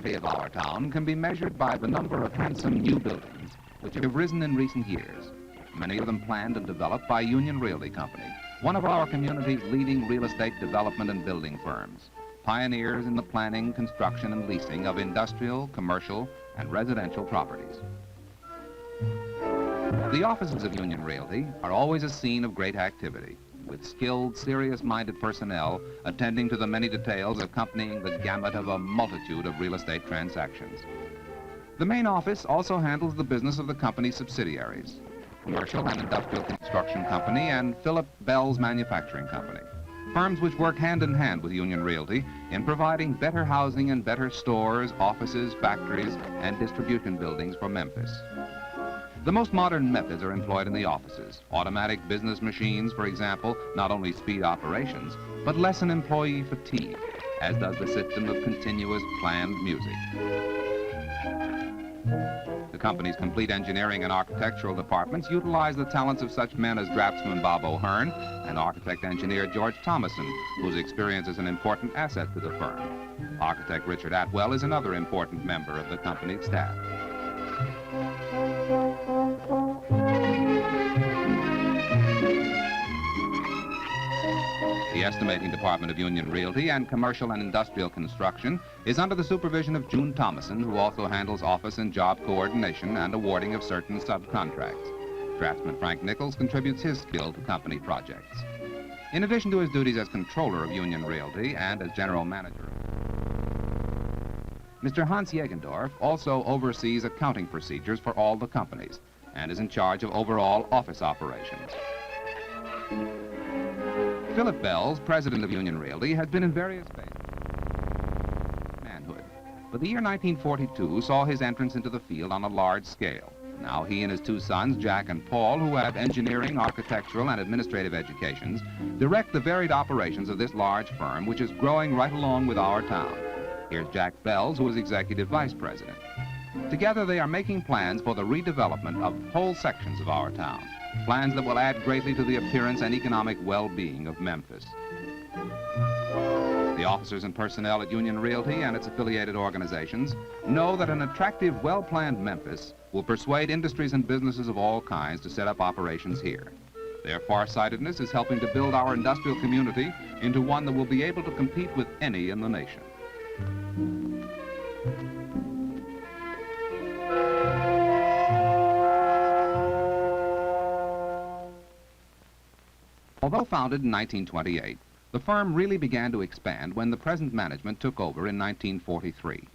prosperity of our town can be measured by the number of handsome new buildings which have risen in recent years, many of them planned and developed by Union Realty Company, one of our community's leading real estate development and building firms, pioneers in the planning, construction, and leasing of industrial, commercial, and residential properties. The offices of Union Realty are always a scene of great activity, with skilled, serious-minded personnel attending to the many details accompanying the gamut of a multitude of real estate transactions. The main office also handles the business of the company's subsidiaries, Commercial and Industrial Construction Company and Philip Belz Manufacturing Company, firms which work hand in hand with Union Realty in providing better housing and better stores, offices, factories, and distribution buildings for Memphis. The most modern methods are employed in the offices. Automatic business machines, for example, not only speed operations, but lessen employee fatigue, as does the system of continuous planned music. The company's complete engineering and architectural departments utilize the talents of such men as draftsman Bob O'Hearn and architect-engineer George Thomason, whose experience is an important asset to the firm. Architect Richard Atwell is another important member of the company's staff. The estimating department of Union Realty and Commercial and Industrial Construction is under the supervision of June Thomason, who also handles office and job coordination and awarding of certain subcontracts. Draftsman Frank Nichols contributes his skill to company projects. In addition to his duties as controller of Union Realty and as general manager, Mr. Hans Jägendorf also oversees accounting procedures for all the companies and is in charge of overall office operations. Philip Belz, president of Union Realty, has been in various phases of manhood, but the year 1942 saw his entrance into the field on a large scale. Now he and his two sons, Jack and Paul, who have engineering, architectural, and administrative educations, direct the varied operations of this large firm, which is growing right along with our town. Here's Jack Belz, who is executive vice president. Together they are making plans for the redevelopment of whole sections of our town, plans that will add greatly to the appearance and economic well-being of Memphis. The officers and personnel at Union Realty and its affiliated organizations know that an attractive, well-planned Memphis will persuade industries and businesses of all kinds to set up operations here. Their farsightedness is helping to build our industrial community into one that will be able to compete with any in the nation. Although founded in 1928, the firm really began to expand when the present management took over in 1943.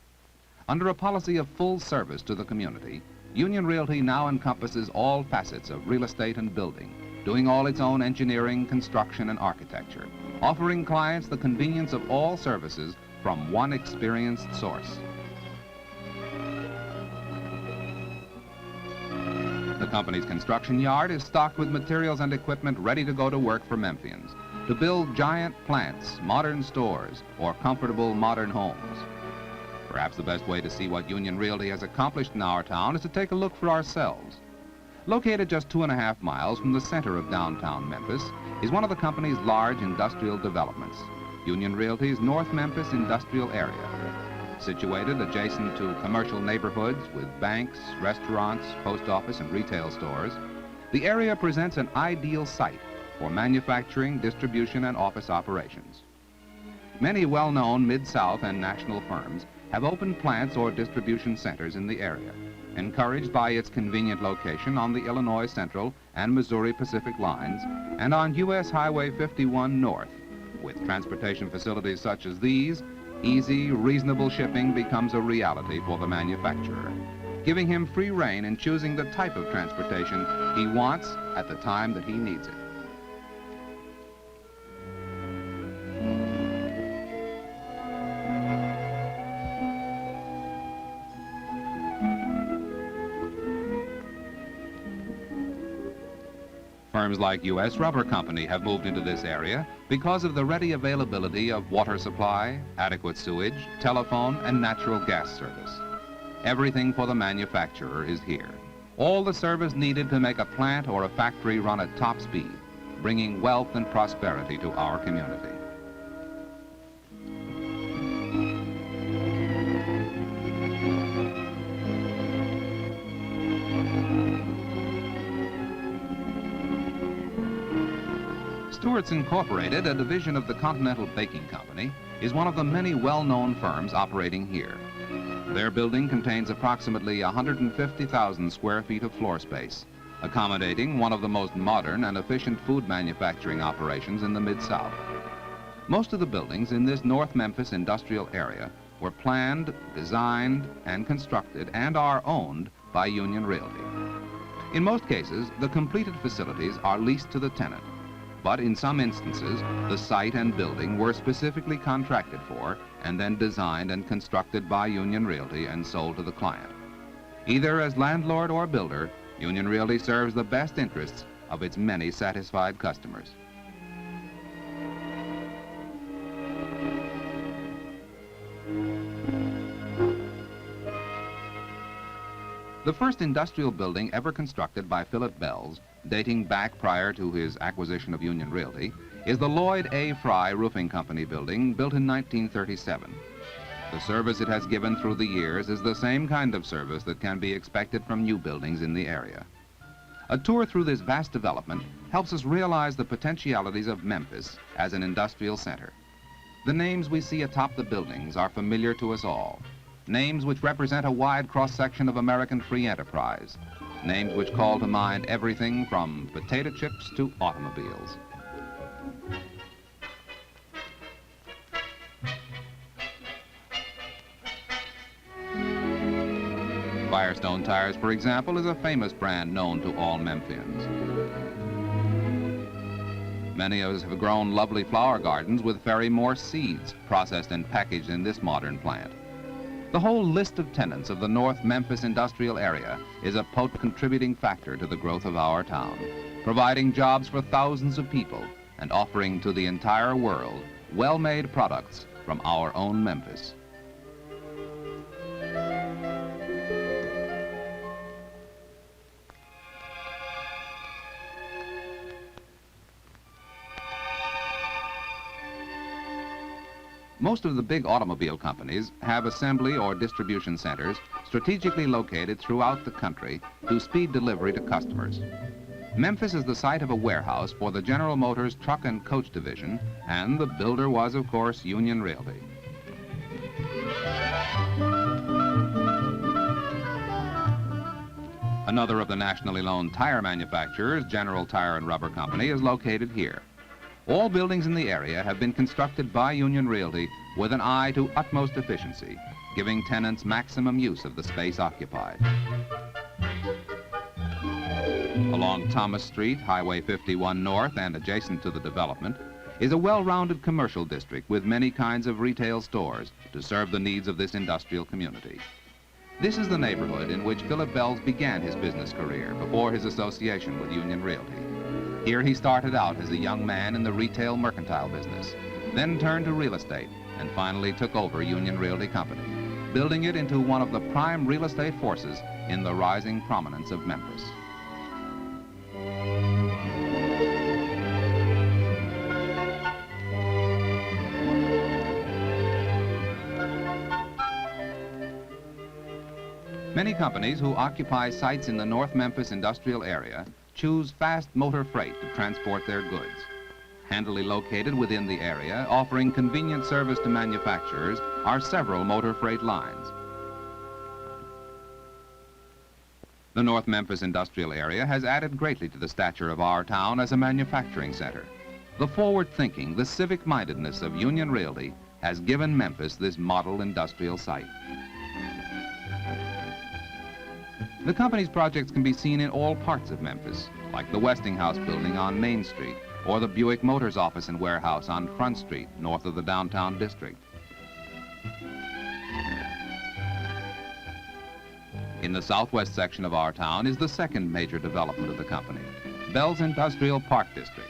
Under a policy of full service to the community, Union Realty now encompasses all facets of real estate and building, doing all its own engineering, construction, and architecture, offering clients the convenience of all services from one experienced source. The company's construction yard is stocked with materials and equipment ready to go to work for Memphians, to build giant plants, modern stores, or comfortable modern homes. Perhaps the best way to see what Union Realty has accomplished in our town is to take a look for ourselves. Located just 2.5 miles from the center of downtown Memphis is one of the company's large industrial developments, Union Realty's North Memphis industrial area. Situated adjacent to commercial neighborhoods with banks, restaurants, post office, and retail stores, the area presents an ideal site for manufacturing, distribution, and office operations. Many well-known Mid-South and national firms have opened plants or distribution centers in the area, encouraged by its convenient location on the Illinois Central and Missouri Pacific lines and on U.S. Highway 51 North. With transportation facilities such as these, easy, reasonable shipping becomes a reality for the manufacturer, giving him free rein in choosing the type of transportation he wants at the time that he needs it. Firms like U.S. Rubber Company have moved into this area because of the ready availability of water supply, adequate sewage, telephone, and natural gas service. Everything for the manufacturer is here. All the service needed to make a plant or a factory run at top speed, bringing wealth and prosperity to our community. Stewart's Incorporated, a division of the Continental Baking Company, is one of the many well-known firms operating here. Their building contains approximately 150,000 square feet of floor space, accommodating one of the most modern and efficient food manufacturing operations in the Mid-South. Most of the buildings in this North Memphis industrial area were planned, designed, and constructed and are owned by Union Realty. In most cases, the completed facilities are leased to the tenant, but in some instances, the site and building were specifically contracted for and then designed and constructed by Union Realty and sold to the client. Either as landlord or builder, Union Realty serves the best interests of its many satisfied customers. The first industrial building ever constructed by Philip Belz, dating back prior to his acquisition of Union Realty, is the Lloyd A. Fry Roofing Company building built in 1937. The service it has given through the years is the same kind of service that can be expected from new buildings in the area. A tour through this vast development helps us realize the potentialities of Memphis as an industrial center. The names we see atop the buildings are familiar to us all. Names which represent a wide cross-section of American free enterprise. Names which call to mind everything from potato chips to automobiles. Firestone Tires, for example, is a famous brand known to all Memphians. Many of us have grown lovely flower gardens with Ferry Morse seeds, processed and packaged in this modern plant. The whole list of tenants of the North Memphis industrial area is a potent contributing factor to the growth of our town, providing jobs for thousands of people and offering to the entire world well-made products from our own Memphis. Most of the big automobile companies have assembly or distribution centers strategically located throughout the country to speed delivery to customers. Memphis is the site of a warehouse for the General Motors Truck and Coach Division, and the builder was, of course, Union Realty. Another of the nationally known tire manufacturers, General Tire and Rubber Company, is located here. All buildings in the area have been constructed by Union Realty with an eye to utmost efficiency, giving tenants maximum use of the space occupied. Along Thomas Street, Highway 51 North, and adjacent to the development, is a well-rounded commercial district with many kinds of retail stores to serve the needs of this industrial community. This is the neighborhood in which Philip Belz began his business career before his association with Union Realty. Here he started out as a young man in the retail mercantile business, then turned to real estate, and finally took over Union Realty Company, building it into one of the prime real estate forces in the rising prominence of Memphis. Many companies who occupy sites in the North Memphis industrial area choose fast motor freight to transport their goods. Handily located within the area, offering convenient service to manufacturers, are several motor freight lines. The North Memphis industrial area has added greatly to the stature of our town as a manufacturing center. The forward-thinking, the civic-mindedness of Union Realty has given Memphis this model industrial site. The company's projects can be seen in all parts of Memphis, like the Westinghouse building on Main Street, or the Buick Motors office and warehouse on Front Street, north of the downtown district. In the southwest section of our town is the second major development of the company, Belz Industrial Park District.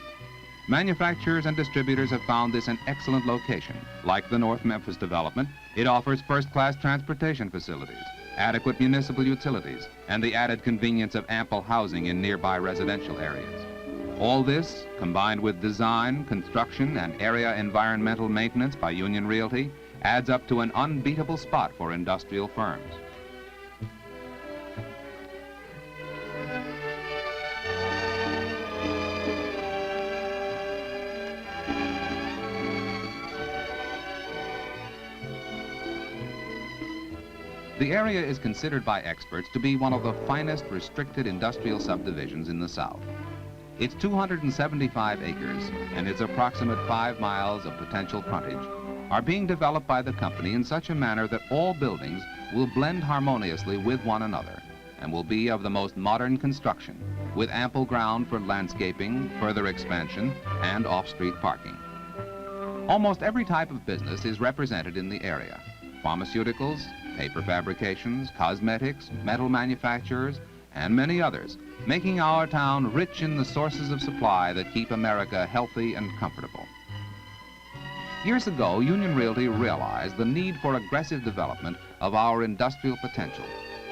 Manufacturers and distributors have found this an excellent location. Like the North Memphis development, it offers first-class transportation facilities, adequate municipal utilities, and the added convenience of ample housing in nearby residential areas. All this, combined with design, construction, and area environmental maintenance by Union Realty, adds up to an unbeatable spot for industrial firms. The area is considered by experts to be one of the finest restricted industrial subdivisions in the South. Its 275 acres and its approximate 5 miles of potential frontage are being developed by the company in such a manner that all buildings will blend harmoniously with one another and will be of the most modern construction, with ample ground for landscaping, further expansion, and off-street parking. Almost every type of business is represented in the area: pharmaceuticals, paper fabrications, cosmetics, metal manufacturers, and many others, making our town rich in the sources of supply that keep America healthy and comfortable. Years ago, Union Realty realized the need for aggressive development of our industrial potential,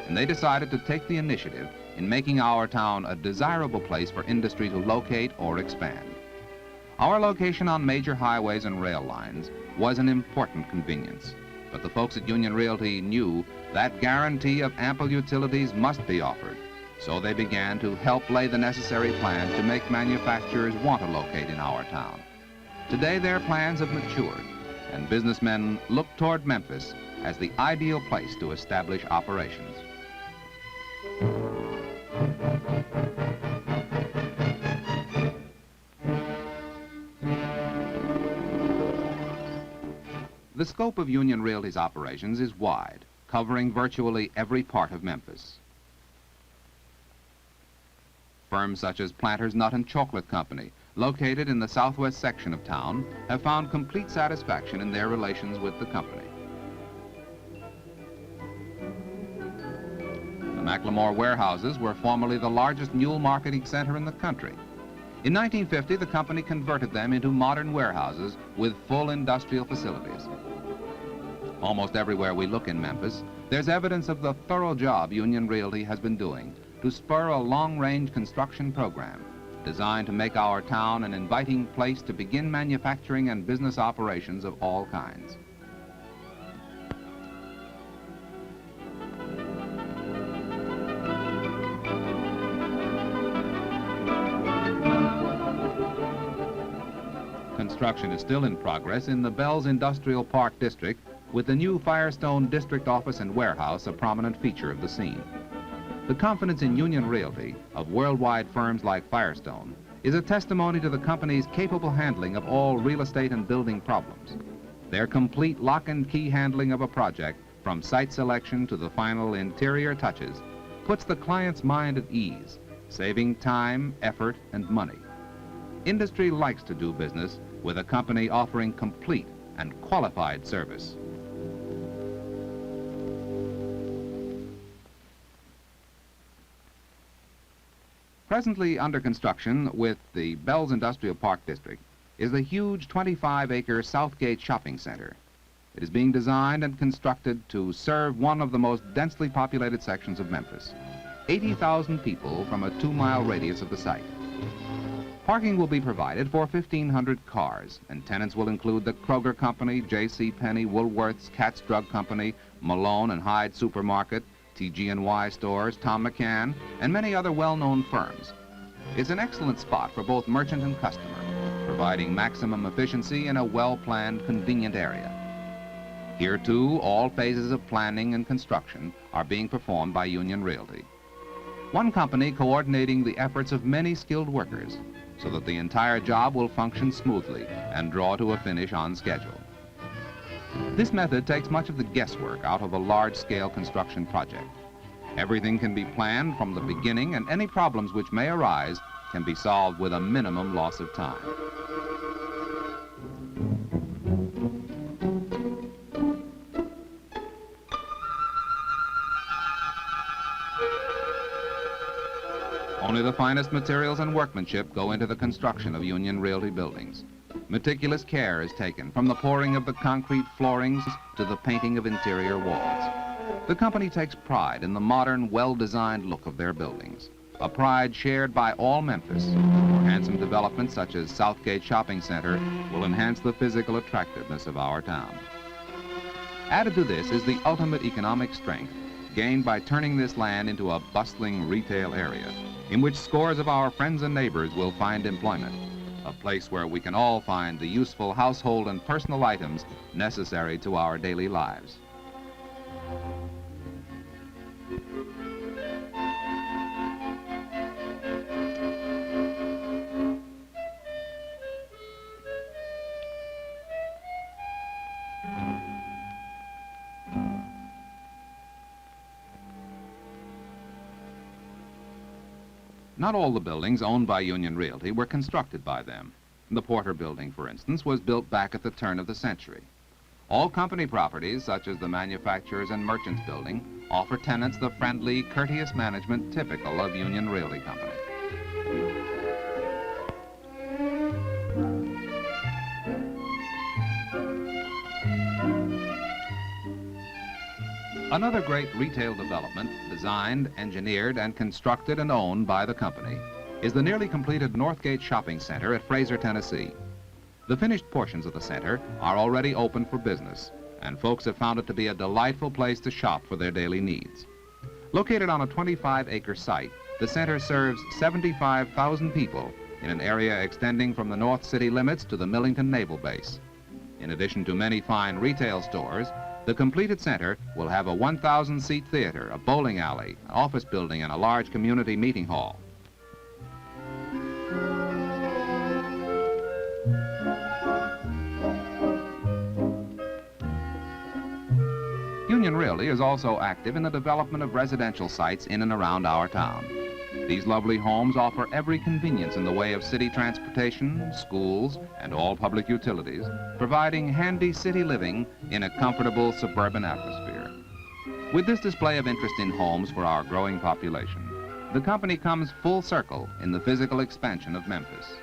and they decided to take the initiative in making our town a desirable place for industry to locate or expand. Our location on major highways and rail lines was an important convenience, but the folks at Union Realty knew that guarantee of ample utilities must be offered, so they began to help lay the necessary plans to make manufacturers want to locate in our town. Today, their plans have matured, and businessmen look toward Memphis as the ideal place to establish operations. The scope of Union Realty's operations is wide, covering virtually every part of Memphis. Firms such as Planters Nut and Chocolate Company, located in the southwest section of town, have found complete satisfaction in their relations with the company. The McLemore warehouses were formerly the largest mule marketing center in the country. In 1950, the company converted them into modern warehouses with full industrial facilities. Almost everywhere we look in Memphis, there's evidence of the thorough job Union Realty has been doing to spur a long-range construction program designed to make our town an inviting place to begin manufacturing and business operations of all kinds. Construction is still in progress in the Belz Industrial Park District, with the new Firestone District Office and Warehouse a prominent feature of the scene. The confidence in Union Realty of worldwide firms like Firestone is a testimony to the company's capable handling of all real estate and building problems. Their complete lock and key handling of a project, from site selection to the final interior touches, puts the client's mind at ease, saving time, effort, and money. Industry likes to do business with a company offering complete and qualified service. Presently under construction with the Belz Industrial Park District is the huge 25-acre Southgate Shopping Center. It is being designed and constructed to serve one of the most densely populated sections of Memphis. 80,000 people from a 2-mile radius of the site. Parking will be provided for 1,500 cars, and tenants will include the Kroger Company, J.C. Penney, Woolworth's, Katz Drug Company, Malone and Hyde Supermarket, TG&Y Stores, Tom McCann, and many other well-known firms. It's an excellent spot for both merchant and customer, providing maximum efficiency in a well-planned, convenient area. Here, too, all phases of planning and construction are being performed by Union Realty. One company coordinating the efforts of many skilled workers so that the entire job will function smoothly and draw to a finish on schedule. This method takes much of the guesswork out of a large-scale construction project. Everything can be planned from the beginning, and any problems which may arise can be solved with a minimum loss of time. Only the finest materials and workmanship go into the construction of Union Realty buildings. Meticulous care is taken from the pouring of the concrete floorings to the painting of interior walls. The company takes pride in the modern, well-designed look of their buildings, a pride shared by all Memphis, where handsome developments such as Southgate Shopping Center will enhance the physical attractiveness of our town. Added to this is the ultimate economic strength gained by turning this land into a bustling retail area in which scores of our friends and neighbors will find employment, a place where we can all find the useful household and personal items necessary to our daily lives. Not all the buildings owned by Union Realty were constructed by them. The Porter Building, for instance, was built back at the turn of the century. All company properties, such as the Manufacturers and Merchants Building, offer tenants the friendly, courteous management typical of Union Realty Company. Another great retail development, designed, engineered, and constructed and owned by the company, is the nearly completed Northgate Shopping Center at Frayser, Tennessee. The finished portions of the center are already open for business, and folks have found it to be a delightful place to shop for their daily needs. Located on a 25-acre site, the center serves 75,000 people in an area extending from the North City limits to the Millington Naval Base. In addition to many fine retail stores, the completed center will have a 1,000-seat theater, a bowling alley, an office building, and a large community meeting hall. Union Realty is also active in the development of residential sites in and around our town. These lovely homes offer every convenience in the way of city transportation, schools, and all public utilities, providing handy city living in a comfortable suburban atmosphere. With this display of interest in homes for our growing population, the company comes full circle in the physical expansion of Memphis.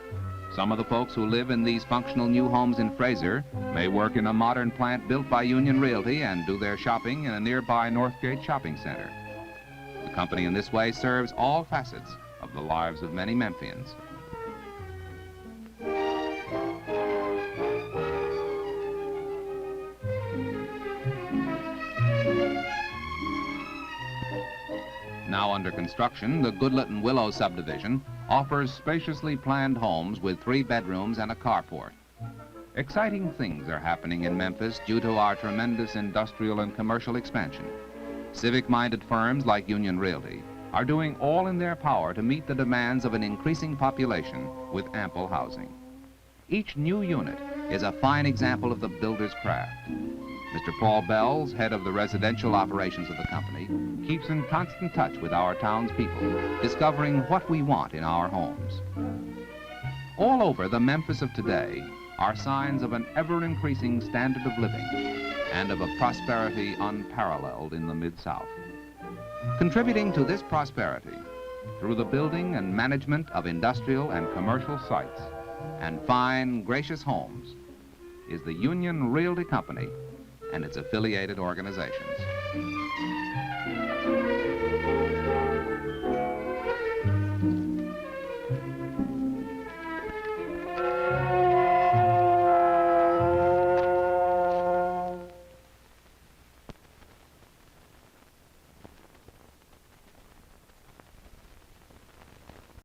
Some of the folks who live in these functional new homes in Frayser may work in a modern plant built by Union Realty and do their shopping in a nearby Northgate Shopping Center. The company in this way serves all facets of the lives of many Memphians. Now under construction, the Goodlet and Willow subdivision offers spaciously planned homes with 3 bedrooms and a carport. Exciting things are happening in Memphis due to our tremendous industrial and commercial expansion. Civic-minded firms like Union Realty are doing all in their power to meet the demands of an increasing population with ample housing. Each new unit is a fine example of the builder's craft. Mr. Paul Belz, head of the residential operations of the company, keeps in constant touch with our townspeople, discovering what we want in our homes. All over the Memphis of today are signs of an ever-increasing standard of living and of a prosperity unparalleled in the Mid-South. Contributing to this prosperity through the building and management of industrial and commercial sites and fine, gracious homes is the Union Realty Company and its affiliated organizations.